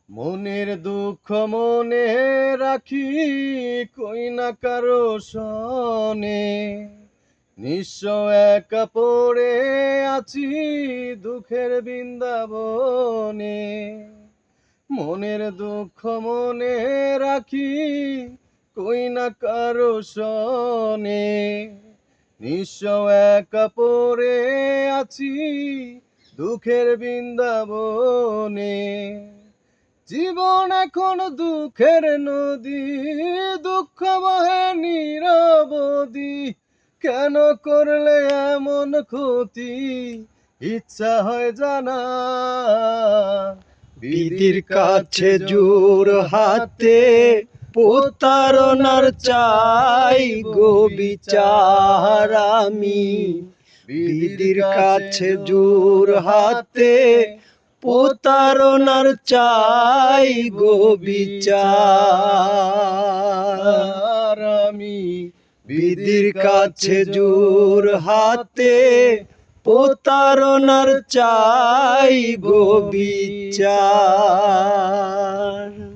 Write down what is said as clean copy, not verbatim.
মনের দুঃখ মনে রাখি, কই না কারো সনে। নিঃস্ব একা পড়ে আছি দুঃখের বৃন্দাবনে। মনের দুঃখ মনে রাখি, কই না কারো সনে। নিঃস্ব একা পড়ে আছি দুঃখের বৃন্দাবনে। জীবন এখন দুঃখের নদী, দুঃখ বহে নিরবধি। কেন করলে এমন ক্ষতি, ইচ্ছা হয় জানা। বিধির কাছে জোর হাতে প্রতারণার চাই গো বিচার আমি। বিধির কাছে জোর হাতে প্রতারণার চাই গো বিচার আমি। বিধির কাছে জোর হাতে প্রতারণার চাই গো বিচার।